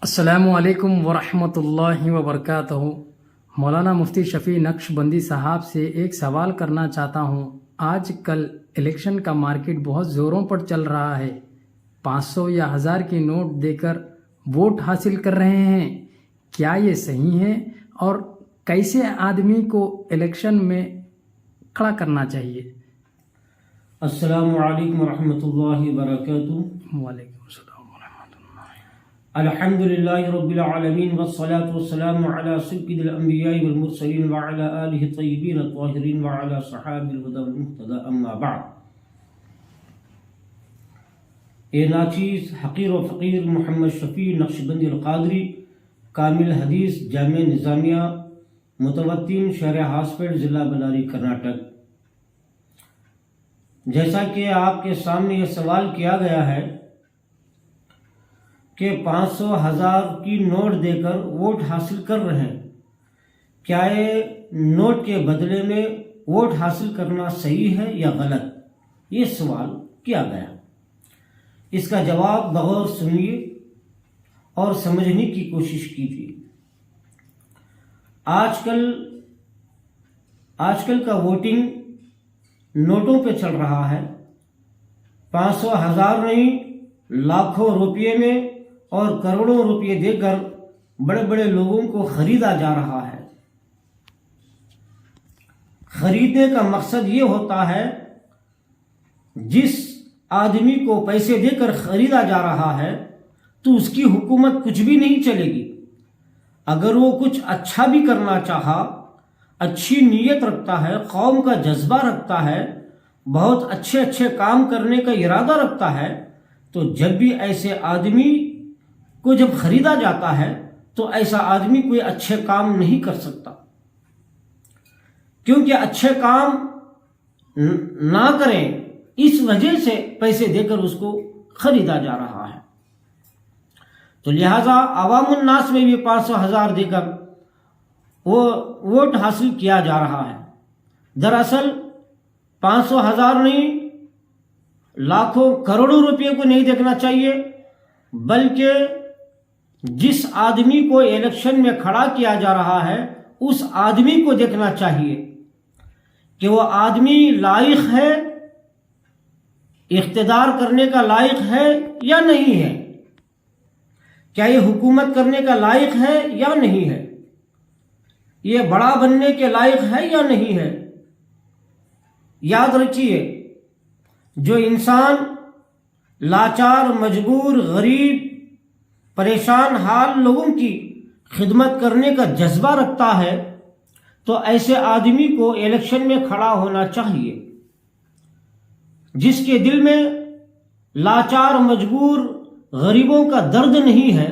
السلام علیکم ورحمۃ اللہ وبرکاتہ۔ مولانا مفتی شفیع نقشبندی صاحب سے ایک سوال کرنا چاہتا ہوں۔ آج کل الیکشن کا مارکیٹ بہت زوروں پر چل رہا ہے، 500 یا 1000 کی نوٹ دے کر ووٹ حاصل کر رہے ہیں، کیا یہ صحیح ہے؟ اور کیسے آدمی کو الیکشن میں کھڑا کرنا چاہیے؟ السلام علیکم ورحمۃ اللہ وبرکاتہ۔ وعلیکم السلام ورحمۃ اللہ۔ الحمد للہ رب العالمین والصلاة والسلام علی سید الانبیاء والمرسلین وعلی آلہ الطیبین الطاہرین وعلی صحابہ الہدی والمہتدی، اما بعد۔ اے ناچیز حقیر و فقیر محمد شفیع نقشبندی القادری، کامل حدیث جامع نظامیہ، متوطن شہر ہاسپیٹ، ضلع بلاری، کرناٹک۔ جیسا کہ آپ کے سامنے یہ سوال کیا گیا ہے کہ 500 1000 کی نوٹ دے کر ووٹ حاصل کر رہے ہیں، کیا یہ نوٹ کے بدلے میں ووٹ حاصل کرنا صحیح ہے یا غلط؟ یہ سوال کیا گیا۔ اس کا جواب بغور سنیے اور سمجھنے کی کوشش کیجیے۔ آج کل کا ووٹنگ نوٹوں پہ چل رہا ہے، 500 1000 نہیں، لاکھوں روپے میں اور کروڑوں روپے دے کر بڑے بڑے لوگوں کو خریدا جا رہا ہے۔ خریدنے کا مقصد یہ ہوتا ہے، جس آدمی کو پیسے دے کر خریدا جا رہا ہے تو اس کی حکومت کچھ بھی نہیں چلے گی۔ اگر وہ کچھ اچھا بھی کرنا چاہا، اچھی نیت رکھتا ہے، قوم کا جذبہ رکھتا ہے، بہت اچھے کام کرنے کا ارادہ رکھتا ہے، تو جب بھی ایسے آدمی کو جب خریدا جاتا ہے تو ایسا آدمی کوئی اچھے کام نہیں کر سکتا، کیونکہ اچھے کام نہ کریں اس وجہ سے پیسے دے کر اس کو خریدا جا رہا ہے۔ تو لہذا عوام الناس میں بھی 500 1000 دے کر وہ ووٹ حاصل کیا جا رہا ہے۔ دراصل 500 1000 نہیں، لاکھوں کروڑوں روپے کو نہیں دیکھنا چاہیے، بلکہ جس آدمی کو الیکشن میں کھڑا کیا جا رہا ہے اس آدمی کو دیکھنا چاہیے کہ وہ آدمی لائق ہے، اقتدار کرنے کا لائق ہے یا نہیں ہے، کیا یہ حکومت کرنے کا لائق ہے یا نہیں ہے، یہ بڑا بننے کے لائق ہے یا نہیں ہے۔ یاد رکھیے، جو انسان لاچار، مجبور، غریب، پریشان حال لوگوں کی خدمت کرنے کا جذبہ رکھتا ہے تو ایسے آدمی کو الیکشن میں کھڑا ہونا چاہیے۔ جس کے دل میں لاچار، مجبور، غریبوں کا درد نہیں ہے،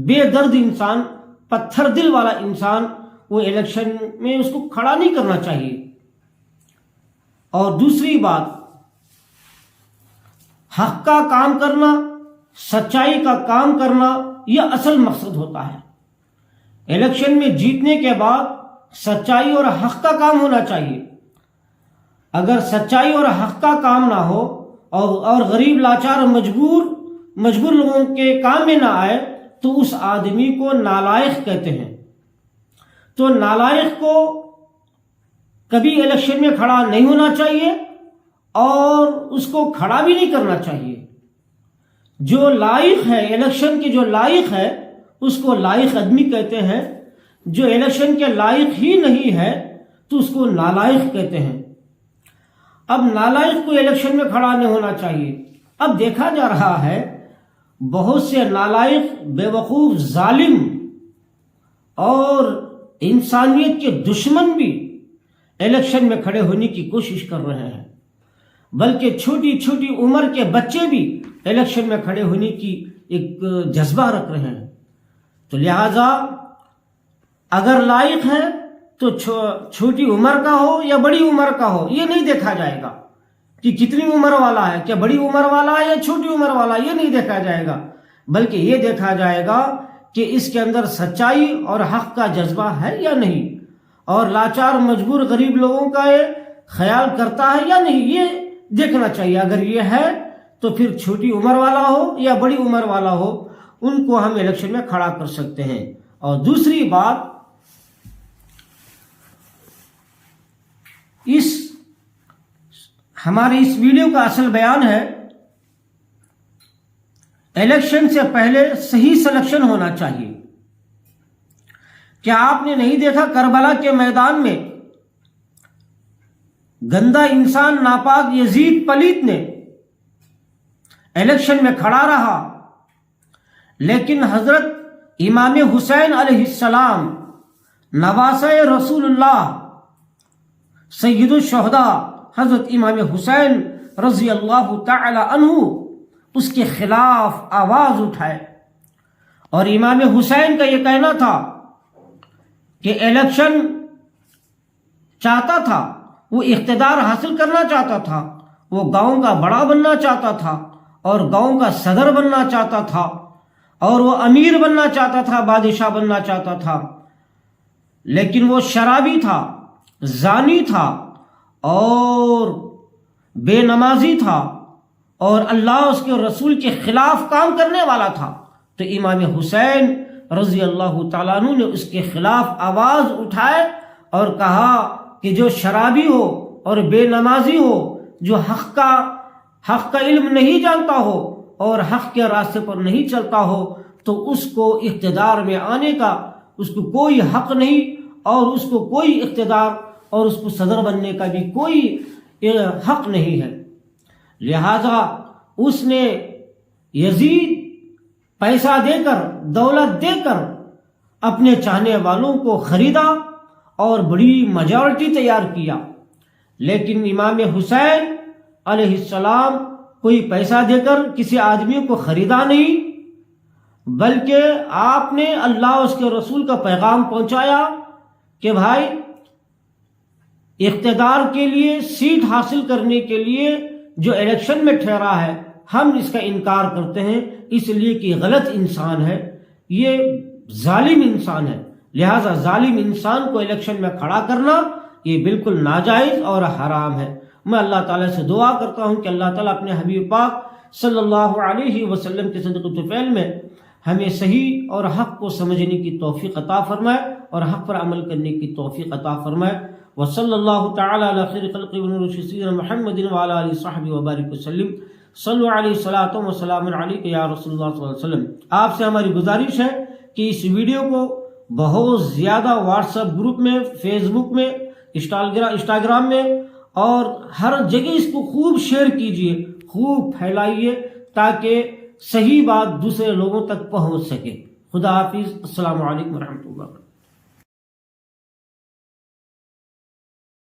بے درد انسان، پتھر دل والا انسان، وہ الیکشن میں اس کو کھڑا نہیں کرنا چاہیے۔ اور دوسری بات، حق کا کام کرنا، سچائی کا کام کرنا، یہ اصل مقصد ہوتا ہے۔ الیکشن میں جیتنے کے بعد سچائی اور حق کا کام ہونا چاہیے۔ اگر سچائی اور حق کا کام نہ ہو اور غریب، لاچار اور مجبور لوگوں کے کام میں نہ آئے تو اس آدمی کو نالائق کہتے ہیں۔ تو نالائق کو کبھی الیکشن میں کھڑا نہیں ہونا چاہیے اور اس کو کھڑا بھی نہیں کرنا چاہیے۔ جو لائق ہے، الیکشن کے جو لائق ہے اس کو لائق آدمی کہتے ہیں، جو الیکشن کے لائق ہی نہیں ہے تو اس کو نالائق کہتے ہیں۔ اب نالائق کو الیکشن میں کھڑا نہیں ہونا چاہیے۔ اب دیکھا جا رہا ہے بہت سے نالائق، بے وقوف، ظالم اور انسانیت کے دشمن بھی الیکشن میں کھڑے ہونے کی کوشش کر رہے ہیں، بلکہ چھوٹی عمر کے بچے بھی الیکشن میں کھڑے ہونے کی ایک جذبہ رکھ رہے ہیں۔ تو لہذا اگر لائق ہے تو چھوٹی عمر کا ہو یا بڑی عمر کا ہو، یہ نہیں دیکھا جائے گا کہ کتنی عمر والا ہے، کیا بڑی عمر والا ہے یا چھوٹی عمر والا، یہ نہیں دیکھا جائے گا، بلکہ یہ دیکھا جائے گا کہ اس کے اندر سچائی اور حق کا جذبہ ہے یا نہیں، اور لاچار، مجبور، غریب لوگوں کا یہ خیال کرتا ہے یا نہیں، یہ دیکھنا چاہیے۔ اگر یہ ہے تو پھر چھوٹی عمر والا ہو یا بڑی عمر والا ہو، ان کو ہم الیکشن میں کھڑا کر سکتے ہیں. اور دوسری بات، ہمارے اس ویڈیو کا اصل بیان ہے، الیکشن سے پہلے صحیح سلیکشن ہونا چاہیے. کیا آپ نے نہیں دیکھا کربلا کے میدان میں گندا انسان ناپاک یزید پلیت نے الیکشن میں کھڑا رہا، لیکن حضرت امام حسین علیہ السلام نواسہ رسول اللہ سید الشہداء حضرت امام حسین رضی اللہ تعالی عنہ اس کے خلاف آواز اٹھائے. اور امام حسین کا یہ کہنا تھا کہ الیکشن چاہتا تھا، وہ اقتدار حاصل کرنا چاہتا تھا، وہ گاؤں کا بڑا بننا چاہتا تھا اور گاؤں کا صدر بننا چاہتا تھا اور وہ امیر بننا چاہتا تھا، بادشاہ بننا چاہتا تھا، لیکن وہ شرابی تھا، زانی تھا اور بے نمازی تھا اور اللہ اس کے رسول کے خلاف کام کرنے والا تھا. تو امام حسین رضی اللہ تعالیٰ عنہ نے اس کے خلاف آواز اٹھائے اور کہا کہ جو شرابی ہو اور بے نمازی ہو، جو حق کا علم نہیں جانتا ہو اور حق کے راستے پر نہیں چلتا ہو، تو اس کو اقتدار میں آنے کا اس کو کوئی حق نہیں اور اس کو کوئی اقتدار اور اس کو صدر بننے کا بھی کوئی حق نہیں ہے. لہذا اس نے یزید پیسہ دے کر، دولت دے کر اپنے چاہنے والوں کو خریدا اور بڑی میجارٹی تیار کیا. لیکن امام حسین علیہ السلام کوئی پیسہ دے کر کسی آدمی کو خریدا نہیں، بلکہ آپ نے اللہ اس کے رسول کا پیغام پہنچایا کہ بھائی اقتدار کے لیے، سیٹ حاصل کرنے کے لیے جو الیکشن میں ٹھہرا ہے، ہم اس کا انکار کرتے ہیں، اس لیے کہ غلط انسان ہے، یہ ظالم انسان ہے. لہذا ظالم انسان کو الیکشن میں کھڑا کرنا یہ بالکل ناجائز اور حرام ہے. میں اللہ تعالیٰ سے دعا کرتا ہوں کہ اللہ تعالیٰ اپنے حبیب پاک صلی اللہ علیہ وسلم کے صدق و طفیل میں ہمیں صحیح اور حق کو سمجھنے کی توفیق عطا فرمائے اور حق پر عمل کرنے کی توفیق عطا فرمائے. وصلی اللہ تعالی علی خیر خلق ونور سیدنا محمد وعلی آلہ وصحبہ وبارک وسلم. صلو علیہ صلاۃ و سلام علیک یا رسول اللہ صلی اللہ علیہ وسلم. آپ سے ہماری گزارش ہے کہ اس ویڈیو کو بہت زیادہ واٹس ایپ گروپ میں، فیس بک میں، انسٹاگرام میں اور ہر جگہ اس کو خوب شیئر کیجئے، خوب پھیلائیے تاکہ صحیح بات دوسرے لوگوں تک پہنچ سکے. خدا حافظ. السلام علیکم ورحمۃ اللہ.